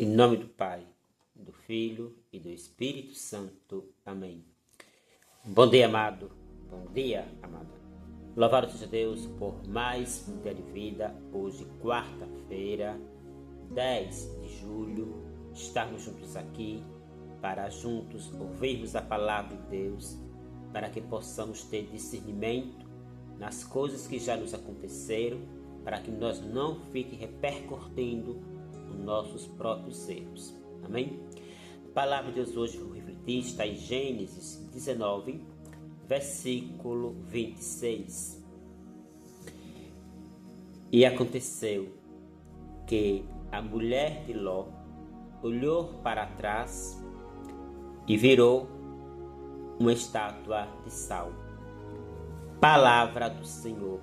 Em nome do Pai, do Filho e do Espírito Santo. Amém. Bom dia, amado. Bom dia, amada. Louvado seja Deus por mais um dia de vida. Hoje, quarta-feira, 10 de julho, estarmos juntos aqui para juntos ouvirmos a palavra de Deus, para que possamos ter discernimento nas coisas que já nos aconteceram, para que nós não fiquem repercutindo os nossos próprios erros. Amém? A palavra de Deus hoje, vou refletir, está em Gênesis 19, versículo 26. E aconteceu que a mulher de Ló olhou para trás e virou uma estátua de sal. Palavra do Senhor.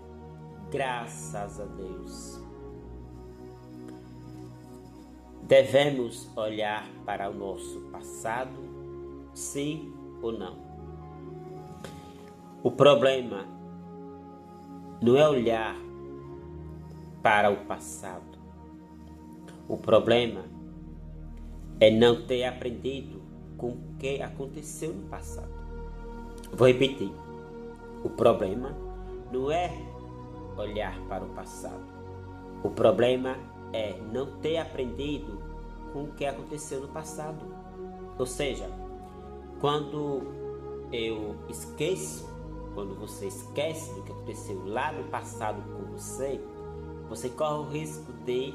Graças a Deus. Devemos olhar para o nosso passado, sim ou não? O problema não é olhar para o passado. O problema é não ter aprendido com o que aconteceu no passado. Vou repetir. O problema não é olhar para o passado. O problema é não ter aprendido com o que aconteceu no passado. Ou seja, quando você esquece do que aconteceu lá no passado com você, você corre o risco de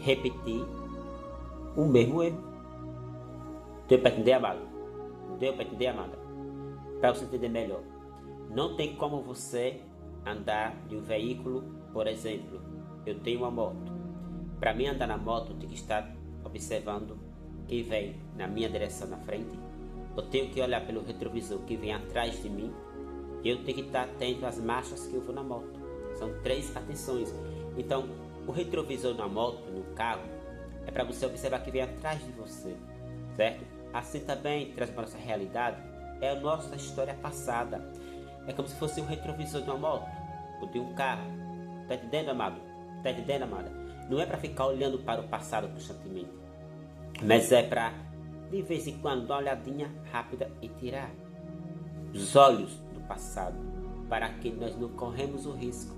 repetir o mesmo erro. Deu para entender, amado? Deu para entender, amada? Para você entender melhor. Não tem como você andar de um veículo, por exemplo, eu tenho uma moto. Para mim andar na moto, eu tenho que estar observando quem vem na minha direção na frente. Eu tenho que olhar pelo retrovisor que vem atrás de mim. E eu tenho que estar atento às marchas que eu vou na moto. São 3 atenções. Então, o retrovisor na moto, no carro, é para você observar que vem atrás de você, certo? Assim também, traz para a nossa realidade, é a nossa história passada. É como se fosse o retrovisor de uma moto ou de um carro. Tá entendendo, amado? Tá entendendo, amada? Não é para ficar olhando para o passado constantemente, mas é para, de vez em quando, dar uma olhadinha rápida e tirar os olhos do passado, para que nós não corremos o risco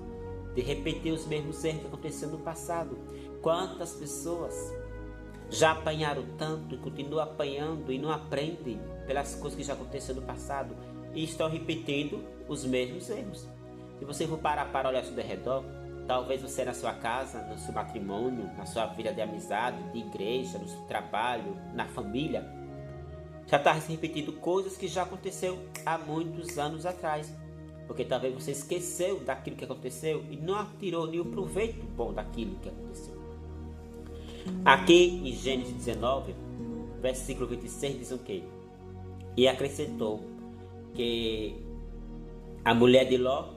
de repetir os mesmos erros que aconteceram no passado. Quantas pessoas já apanharam tanto e continuam apanhando e não aprendem pelas coisas que já aconteceram no passado e estão repetindo os mesmos erros. Se você for parar para olhar ao seu redor, talvez você na sua casa, no seu matrimônio, na sua vida de amizade, de igreja, no seu trabalho, na família, já está repetindo coisas que já aconteceu há muitos anos atrás. Porque talvez você esqueceu daquilo que aconteceu e não tirou nenhum proveito bom daquilo que aconteceu. Aqui em Gênesis 19, versículo 26 diz o quê? E acrescentou que a mulher de Ló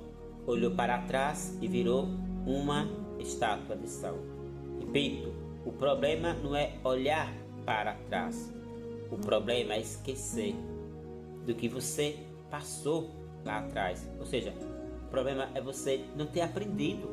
olhou para trás e virou uma estátua de sal. Repito, o problema não é olhar para trás. O problema é esquecer do que você passou lá atrás. Ou seja, o problema é você não ter aprendido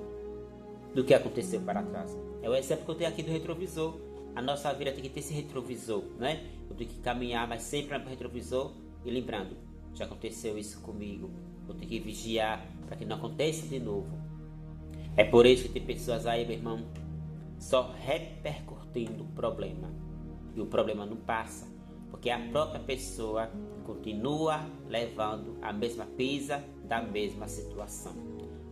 do que aconteceu para trás. É o exemplo que eu tenho aqui do retrovisor. A nossa vida tem que ter esse retrovisor, né? Eu tenho que caminhar, mas sempre no retrovisor e lembrando, já aconteceu isso comigo. Eu tenho que vigiar para que não aconteça de novo. É por isso que tem pessoas aí, meu irmão, só repercutindo o problema. E o problema não passa, porque a própria pessoa continua levando a mesma pisa da mesma situação.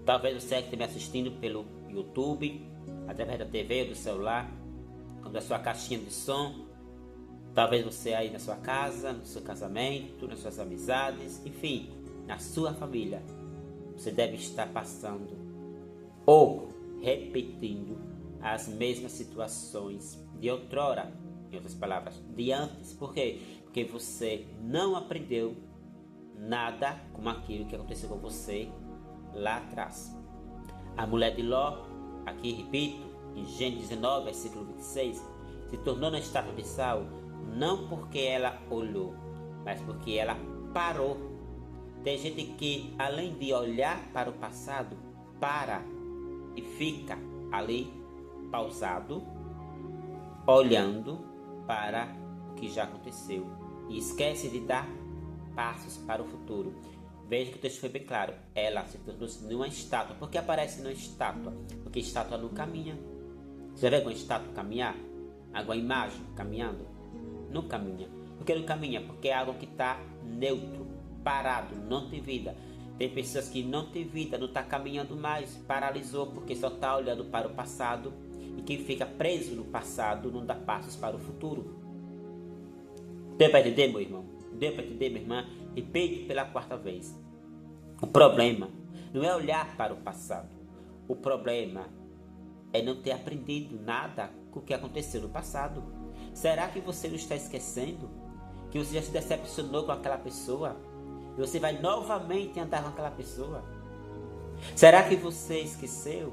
Talvez você que esteja me assistindo pelo YouTube, através da TV ou do celular, ou da sua caixinha de som. Talvez você aí na sua casa, no seu casamento, nas suas amizades, enfim, na sua família. Você deve estar passando ou repetindo as mesmas situações de outrora. Em outras palavras, de antes. Por quê? Porque você não aprendeu nada com aquilo que aconteceu com você lá atrás. A mulher de Ló, aqui repito, em Gênesis 19, versículo 26, se tornou na estátua de sal, não porque ela olhou, mas porque ela parou. Tem gente que, além de olhar para o passado, para e fica ali pausado olhando para o que já aconteceu e esquece de dar passos para o futuro. Veja que o texto foi bem claro. Ela se tornou numa estátua. Por que aparece numa estátua? Porque estátua não caminha. Você já viu alguma estátua caminhar? Alguma imagem caminhando? Não caminha. Por que não caminha? Porque é algo que está neutro, parado, não tem vida. Tem pessoas que não tem vida, não está caminhando mais, paralisou porque só está olhando para o passado. E quem fica preso no passado não dá passos para o futuro. Deu para entender, meu irmão? Deu para entender, minha irmã? Repete pela quarta vez. O problema não é olhar para o passado. O problema é não ter aprendido nada com o que aconteceu no passado. Será que você não está esquecendo? Que você já se decepcionou com aquela pessoa? E você vai novamente andar com aquela pessoa? Será que você esqueceu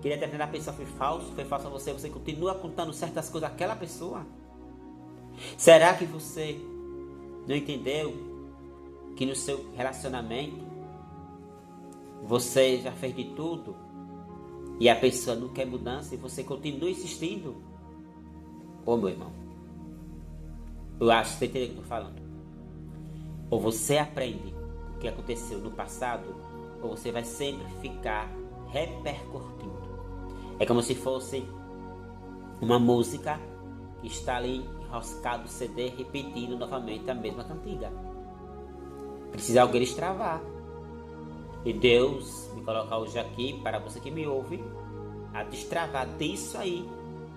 que determinada pessoa foi falsa a você? Você continua contando certas coisas àquela pessoa? Será que você não entendeu que no seu relacionamento você já fez de tudo e a pessoa não quer mudança e você continua insistindo? Ô meu irmão, eu acho que você entendeu o que eu estou falando. Ou você aprende o que aconteceu no passado, ou você vai sempre ficar repercutindo. É como se fosse uma música que está ali enroscado o CD repetindo novamente a mesma cantiga. Precisa alguém destravar. E Deus me coloca hoje aqui, para você que me ouve, a destravar disso aí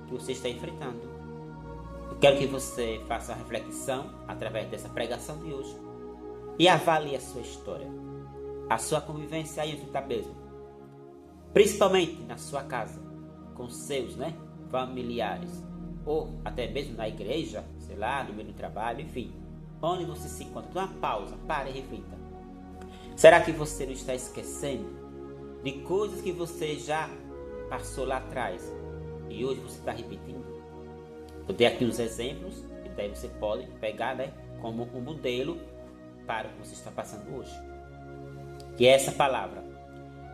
que você está enfrentando. Eu quero que você faça uma reflexão através dessa pregação de hoje e avalie a sua história, a sua convivência aí onde está mesmo. Principalmente na sua casa, com seus familiares, ou até mesmo na igreja, sei lá, no meio do trabalho, enfim. Onde você se encontra. Dê uma pausa, pare e reflita. Será que você não está esquecendo de coisas que você já passou lá atrás e hoje você está repetindo? Eu dei aqui uns exemplos e daí você pode pegar como um modelo para o que você está passando hoje. Que essa palavra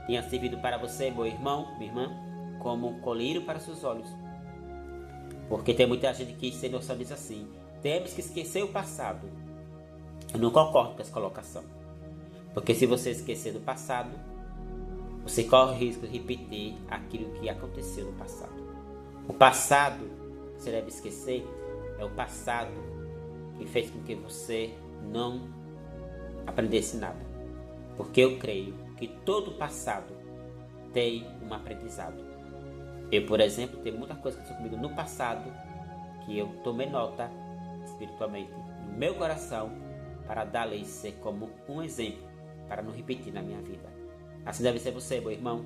tenha servido para você, meu irmão, minha irmã, como um colírio para seus olhos. Porque tem muita gente que sem noção diz assim: temos que esquecer o passado. Eu não concordo com essa colocação. Porque se você esquecer do passado, você corre o risco de repetir aquilo que aconteceu no passado. O passado que você deve esquecer é o passado que fez com que você não aprendesse nada. Porque eu creio que todo passado tem um aprendizado. Eu, por exemplo, tenho muita coisa que aconteceu comigo no passado que eu tomei nota espiritualmente no meu coração para dar-lhe ser como um exemplo para não repetir na minha vida. Assim deve ser você, meu irmão.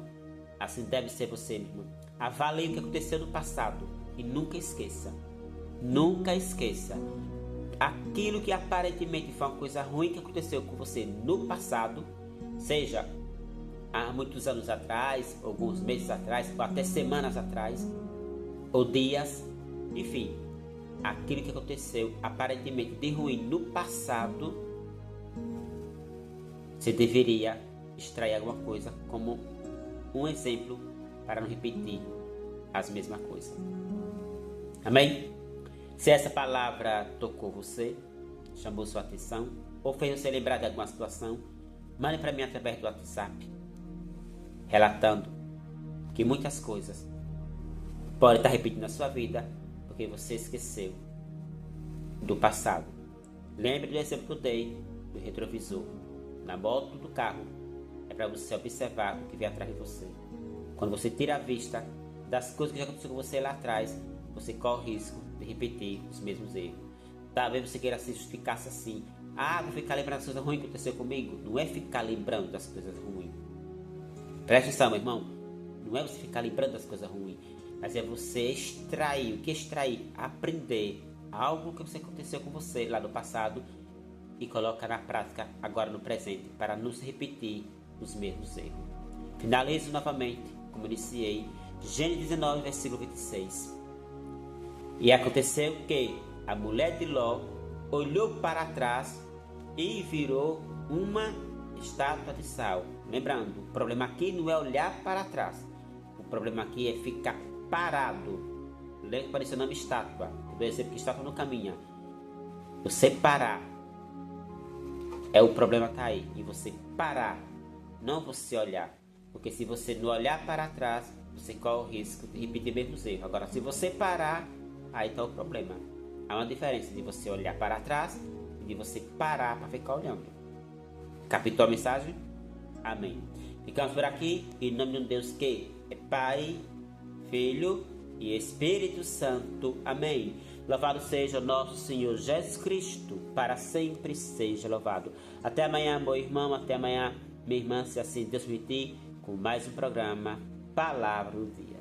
Assim deve ser você, meu irmão. Avalie o que aconteceu no passado e nunca esqueça. Nunca esqueça. Aquilo que aparentemente foi uma coisa ruim que aconteceu com você no passado, seja há muitos anos atrás, alguns meses atrás, ou até semanas atrás, ou dias, enfim, aquilo que aconteceu aparentemente de ruim no passado, você deveria extrair alguma coisa como um exemplo para não repetir as mesmas coisas. Amém? Se essa palavra tocou você, chamou sua atenção, ou fez você lembrar de alguma situação, mande para mim através do WhatsApp, relatando que muitas coisas podem estar repetindo na sua vida porque você esqueceu do passado. Lembre do exemplo que eu dei do retrovisor. Na moto do carro é para você observar o que vem atrás de você. Quando você tira a vista das coisas que já aconteceram com você lá atrás, você corre o risco de repetir os mesmos erros. Talvez você queira se justificar assim: vou ficar lembrando das coisas ruins que aconteceu comigo. Não é ficar lembrando das coisas ruins. Preste atenção, meu irmão. Não é você ficar lembrando das coisas ruins, mas é você extrair. O que extrair? Aprender algo que aconteceu com você lá no passado e colocar na prática agora no presente, para não se repetir os mesmos erros. Finalizo novamente, como iniciei, Gênesis 19, versículo 26. E aconteceu que a mulher de Ló olhou para trás e virou uma estátua de sal. Lembrando, o problema aqui não é olhar para trás. O problema aqui é ficar parado parecer uma estátua. Do exemplo que estátua não caminha. Você parar. O problema tá aí. E você parar. Não você olhar. Porque se você não olhar para trás, você corre o risco de repetir mesmos erros. Agora, se você parar, aí tá o problema. Há uma diferença de você olhar para trás e de você parar para ficar olhando. Captou a mensagem? Amém. Ficamos por aqui. Em nome de um Deus que é Pai, Filho e Espírito Santo. Amém. Louvado seja o nosso Senhor Jesus Cristo. Para sempre seja louvado. Até amanhã, meu irmão. Até amanhã, minha irmã, se assim Deus permitir, com mais um programa Palavra do Dia.